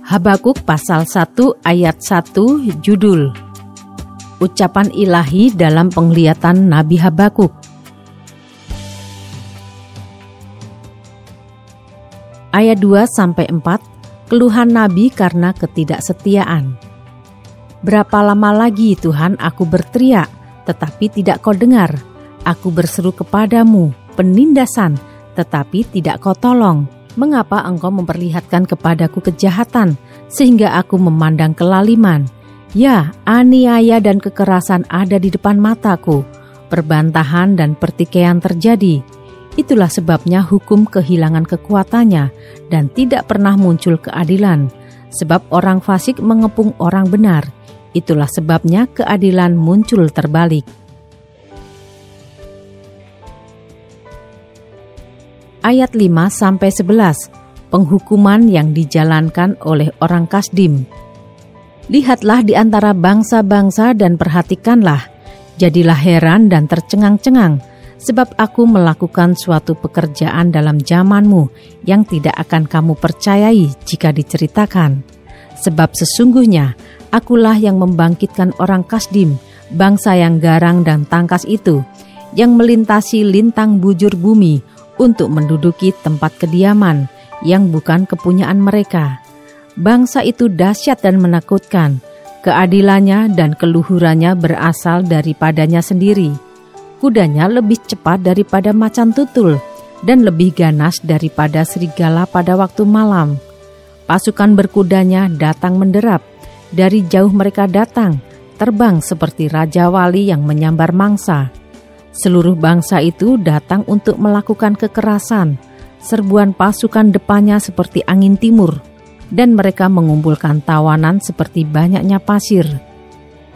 Habakuk pasal 1 ayat 1 judul Ucapan Ilahi dalam penglihatan Nabi Habakuk. Ayat 2-4, keluhan Nabi karena ketidaksetiaan. Berapa lama lagi Tuhan aku berteriak, tetapi tidak kau dengar. Aku berseru kepadamu, penindasan, tetapi tidak kau tolong. Mengapa engkau memperlihatkan kepadaku kejahatan, sehingga aku memandang kelaliman? Ya, aniaya dan kekerasan ada di depan mataku, perbantahan dan pertikaian terjadi. Itulah sebabnya hukum kehilangan kekuatannya, dan tidak pernah muncul keadilan. Sebab orang fasik mengepung orang benar, itulah sebabnya keadilan muncul terbalik. Ayat 5-11, penghukuman yang dijalankan oleh orang Kasdim. Lihatlah di antara bangsa-bangsa dan perhatikanlah, jadilah heran dan tercengang-cengang, sebab aku melakukan suatu pekerjaan dalam zamanmu yang tidak akan kamu percayai jika diceritakan. Sebab sesungguhnya akulah yang membangkitkan orang Kasdim, bangsa yang garang dan tangkas itu, yang melintasi lintang bujur bumi, untuk menduduki tempat kediaman yang bukan kepunyaan mereka. Bangsa itu dahsyat dan menakutkan, keadilannya dan keluhurannya berasal daripadanya sendiri. Kudanya lebih cepat daripada macan tutul, dan lebih ganas daripada serigala pada waktu malam. Pasukan berkudanya datang menderap, dari jauh mereka datang, terbang seperti raja wali yang menyambar mangsa. Seluruh bangsa itu datang untuk melakukan kekerasan. Serbuan pasukan depannya seperti angin timur, dan mereka mengumpulkan tawanan seperti banyaknya pasir.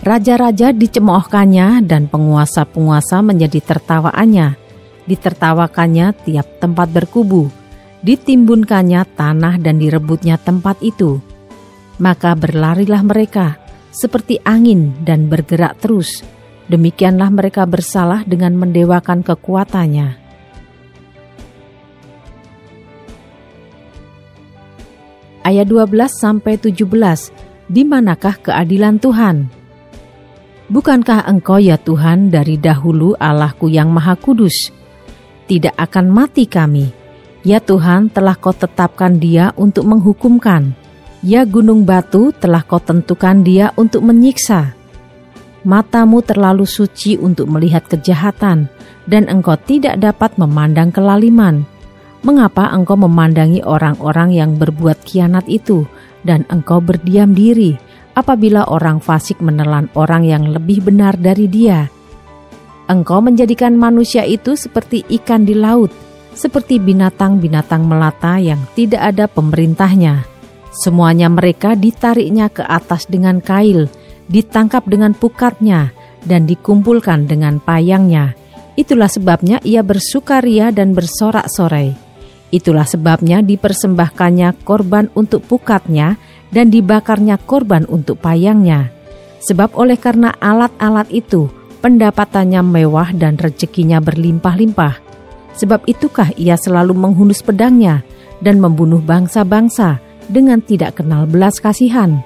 Raja-raja dicemoohkannya dan penguasa-penguasa menjadi tertawaannya. Ditertawakannya tiap tempat berkubu, ditimbunkannya tanah dan direbutnya tempat itu. Maka berlarilah mereka seperti angin dan bergerak terus. Demikianlah mereka bersalah dengan mendewakan kekuatannya. Ayat 12-17, di manakah keadilan Tuhan? Bukankah engkau ya Tuhan dari dahulu Allahku yang maha kudus? Tidak akan mati kami. Ya Tuhan, telah kau tetapkan dia untuk menghukumkan. Ya gunung batu, telah kau tentukan dia untuk menyiksa. Matamu terlalu suci untuk melihat kejahatan, dan engkau tidak dapat memandang kelaliman. Mengapa engkau memandangi orang-orang yang berbuat khianat itu, dan engkau berdiam diri apabila orang fasik menelan orang yang lebih benar dari dia? Engkau menjadikan manusia itu seperti ikan di laut, seperti binatang-binatang melata yang tidak ada pemerintahnya. Semuanya mereka ditariknya ke atas dengan kail, ditangkap dengan pukatnya, dan dikumpulkan dengan payangnya. Itulah sebabnya ia bersukaria dan bersorak-sorai. Itulah sebabnya dipersembahkannya korban untuk pukatnya, dan dibakarnya korban untuk payangnya. Sebab oleh karena alat-alat itu, pendapatannya mewah dan rezekinya berlimpah-limpah. Sebab itukah ia selalu menghunus pedangnya, dan membunuh bangsa-bangsa dengan tidak kenal belas kasihan.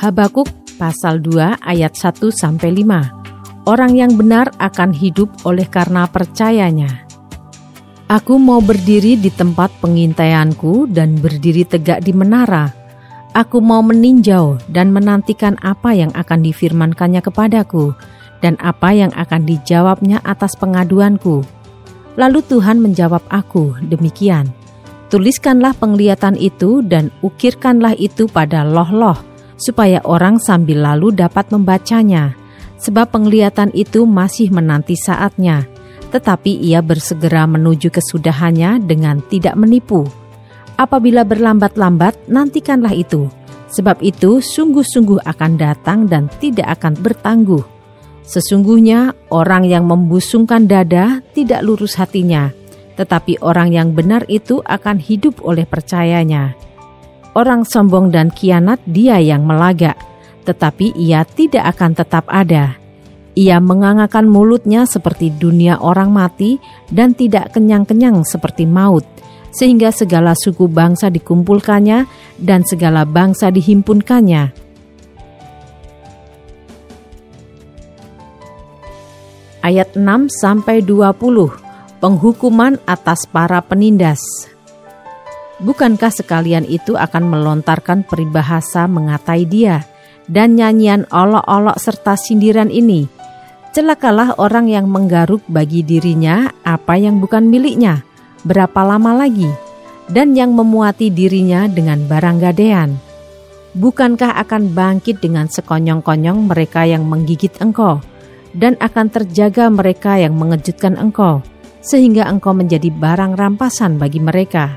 Habakuk pasal 2 ayat 1-5. Orang yang benar akan hidup oleh karena percayanya. Aku mau berdiri di tempat pengintaianku dan berdiri tegak di menara. Aku mau meninjau dan menantikan apa yang akan difirmankannya kepadaku, dan apa yang akan dijawabnya atas pengaduanku. Lalu Tuhan menjawab aku demikian, tuliskanlah penglihatan itu dan ukirkanlah itu pada loh-loh, supaya orang sambil lalu dapat membacanya, sebab penglihatan itu masih menanti saatnya, tetapi ia bersegera menuju kesudahannya dengan tidak menipu. Apabila berlambat-lambat, nantikanlah itu, Sebab itu sungguh-sungguh akan datang dan tidak akan bertangguh. Sesungguhnya orang yang membusungkan dada tidak lurus hatinya, tetapi orang yang benar itu akan hidup oleh percayanya. Orang sombong dan kianat dia yang melagak, tetapi ia tidak akan tetap ada. Ia mengangakan mulutnya seperti dunia orang mati dan tidak kenyang-kenyang seperti maut, sehingga segala suku bangsa dikumpulkannya dan segala bangsa dihimpunkannya. Ayat 6-20, penghukuman atas para penindas. Bukankah sekalian itu akan melontarkan peribahasa mengatai dia, dan nyanyian olok-olok serta sindiran ini? Celakalah orang yang menggaruk bagi dirinya apa yang bukan miliknya, berapa lama lagi, dan yang memuati dirinya dengan barang gadean. Bukankah akan bangkit dengan sekonyong-konyong mereka yang menggigit engkau, dan akan terjaga mereka yang mengejutkan engkau, sehingga engkau menjadi barang rampasan bagi mereka.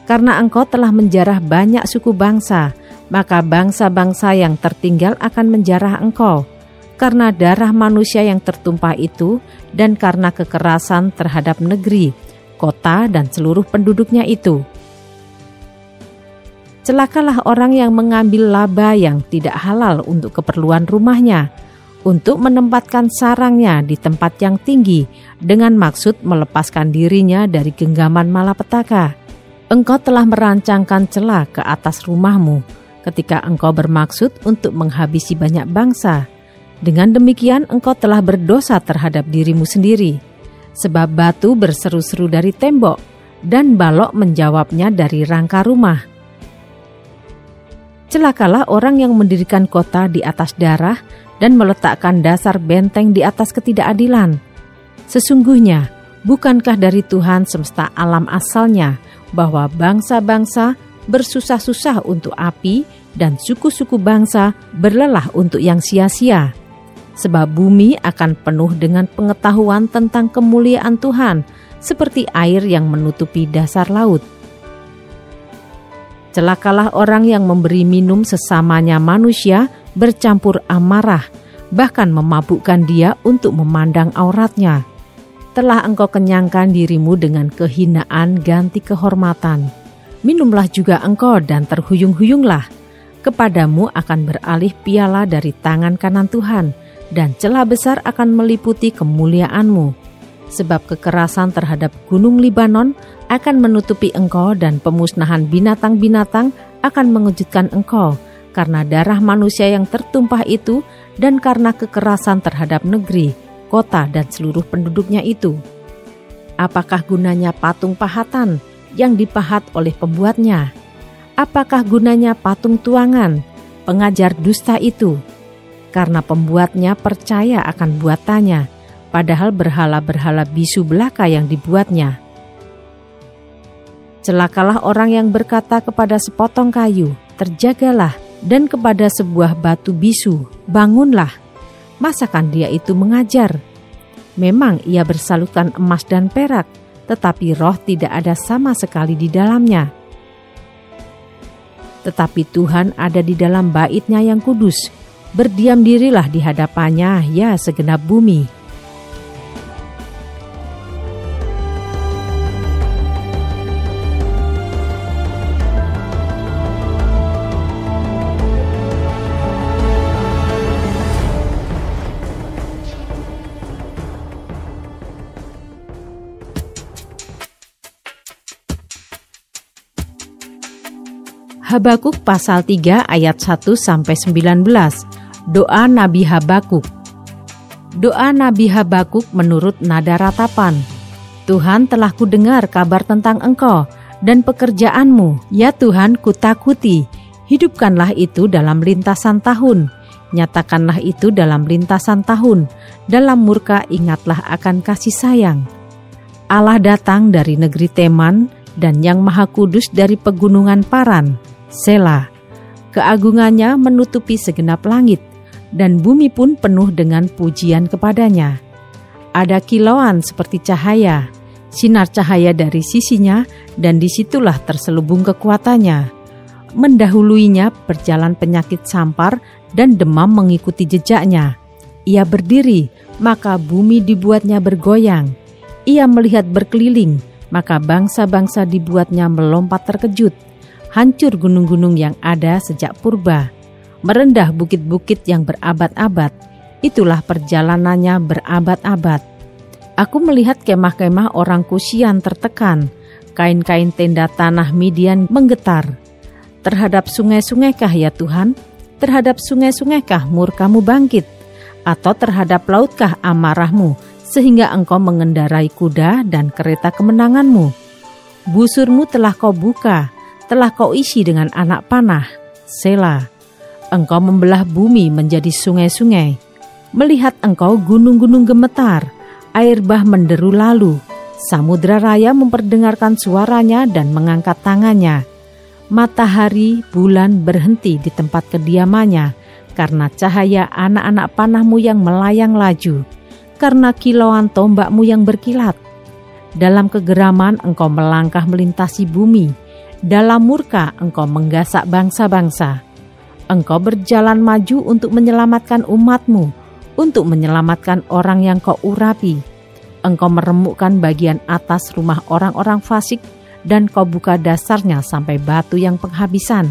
Karena engkau telah menjarah banyak suku bangsa, maka bangsa-bangsa yang tertinggal akan menjarah engkau, karena darah manusia yang tertumpah itu, dan karena kekerasan terhadap negeri, kota, dan seluruh penduduknya itu. Celakalah orang yang mengambil laba yang tidak halal untuk keperluan rumahnya, untuk menempatkan sarangnya di tempat yang tinggi, dengan maksud melepaskan dirinya dari genggaman malapetaka. Engkau telah merancangkan celah ke atas rumahmu, ketika engkau bermaksud untuk menghabisi banyak bangsa. Dengan demikian engkau telah berdosa terhadap dirimu sendiri, sebab batu berseru-seru dari tembok, dan balok menjawabnya dari rangka rumah. Celakalah orang yang mendirikan kota di atas darah, dan meletakkan dasar benteng di atas ketidakadilan. Sesungguhnya, bukankah dari Tuhan semesta alam asalnya, bahwa bangsa-bangsa bersusah-susah untuk api, dan suku-suku bangsa berlelah untuk yang sia-sia? Sebab bumi akan penuh dengan pengetahuan tentang kemuliaan Tuhan, seperti air yang menutupi dasar laut. Celakalah orang yang memberi minum sesamanya manusia bercampur amarah, bahkan memabukkan dia untuk memandang auratnya. Telah engkau kenyangkan dirimu dengan kehinaan ganti kehormatan. Minumlah juga engkau dan terhuyung-huyunglah. Kepadamu akan beralih piala dari tangan kanan Tuhan, dan celah besar akan meliputi kemuliaanmu. Sebab kekerasan terhadap gunung Libanon akan menutupi engkau, dan pemusnahan binatang-binatang akan mengejutkan engkau, karena darah manusia yang tertumpah itu, dan karena kekerasan terhadap negeri, kota, dan seluruh penduduknya itu. Apakah gunanya patung pahatan yang dipahat oleh pembuatnya? Apakah gunanya patung tuangan, pengajar dusta itu? Karena pembuatnya percaya akan buatannya, padahal berhala-berhala bisu belaka yang dibuatnya. Celakalah orang yang berkata kepada sepotong kayu, terjagalah, dan kepada sebuah batu bisu, bangunlah. Masakan dia itu mengajar? Memang ia bersalutkan emas dan perak, tetapi roh tidak ada sama sekali di dalamnya. Tetapi Tuhan ada di dalam bait-Nya yang kudus. Berdiam dirilah di hadapannya, ya segenap bumi. Habakuk pasal 3 ayat 1-19. Doa Nabi Habakuk. Doa Nabi Habakuk menurut nada ratapan. Tuhan, telah kudengar kabar tentang engkau dan pekerjaanmu. Ya Tuhan, kutakuti. Hidupkanlah itu dalam lintasan tahun. Nyatakanlah itu dalam lintasan tahun. Dalam murka ingatlah akan kasih sayang. Allah datang dari negeri Teman, dan Yang Maha Kudus dari pegunungan Paran. Selah. Keagungannya menutupi segenap langit, dan bumi pun penuh dengan pujian kepadanya. Ada kilauan seperti cahaya, sinar cahaya dari sisinya, dan disitulah terselubung kekuatannya. Mendahuluinya berjalan penyakit sampar dan demam mengikuti jejaknya. Ia berdiri, maka bumi dibuatnya bergoyang. Ia melihat berkeliling, maka bangsa-bangsa dibuatnya melompat terkejut. Hancur gunung-gunung yang ada sejak purba. Merendah bukit-bukit yang berabad-abad. Itulah perjalanannya berabad-abad. Aku melihat kemah-kemah orang Kusian tertekan. Kain-kain tenda tanah Midian menggetar. Terhadap sungai-sungaikah ya Tuhan? Terhadap sungai-sungaikah murkamu bangkit? Atau terhadap lautkah amarahmu, sehingga engkau mengendarai kuda dan kereta kemenanganmu? Busurmu telah kau buka, telah kau isi dengan anak panah. Sela. Engkau membelah bumi menjadi sungai-sungai. Melihat engkau gunung-gunung gemetar, air bah menderu lalu. Samudra raya memperdengarkan suaranya dan mengangkat tangannya. Matahari, bulan berhenti di tempat kediamannya, karena cahaya anak-anak panahmu yang melayang laju, karena kilauan tombakmu yang berkilat. Dalam kegeraman engkau melangkah melintasi bumi, dalam murka engkau menggasak bangsa-bangsa. Engkau berjalan maju untuk menyelamatkan umatmu, untuk menyelamatkan orang yang kau urapi. Engkau meremukkan bagian atas rumah orang-orang fasik, dan kau buka dasarnya sampai batu yang penghabisan.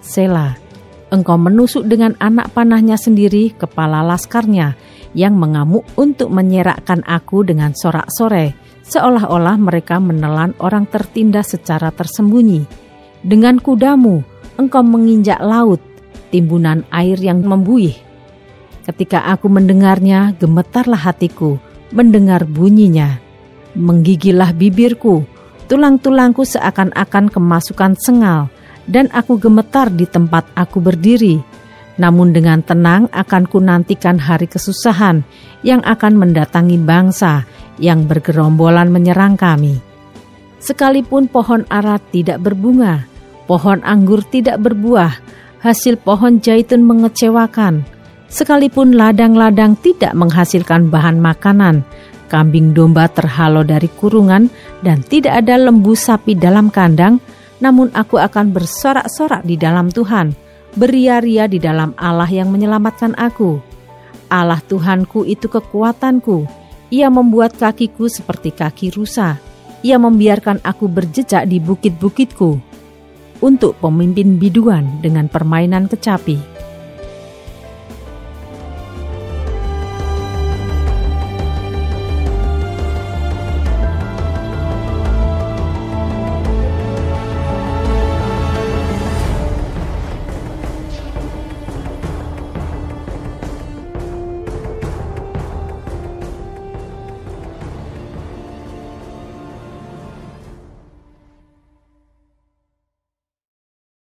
Sela. Engkau menusuk dengan anak panahnya sendiri kepala laskarnya, yang mengamuk untuk menyerakkan aku dengan sorak-sorai, seolah-olah mereka menelan orang tertindas secara tersembunyi. Dengan kudamu, engkau menginjak laut, timbunan air yang membuih. Ketika aku mendengarnya, gemetarlah hatiku, mendengar bunyinya. Menggigillah bibirku, tulang-tulangku seakan-akan kemasukan sengal, dan aku gemetar di tempat aku berdiri. Namun dengan tenang akan kunantikan hari kesusahan yang akan mendatangi bangsa yang bergerombolan menyerang kami. Sekalipun pohon ara tidak berbunga, pohon anggur tidak berbuah, hasil pohon zaitun mengecewakan. Sekalipun ladang-ladang tidak menghasilkan bahan makanan, kambing domba terhalau dari kurungan, dan tidak ada lembu sapi dalam kandang, namun aku akan bersorak-sorak di dalam Tuhan, beria-ria di dalam Allah yang menyelamatkan aku. Allah Tuhanku itu kekuatanku. Ia membuat kakiku seperti kaki rusa. Ia membiarkan aku berjejak di bukit-bukitku untuk pemimpin biduan dengan permainan kecapi.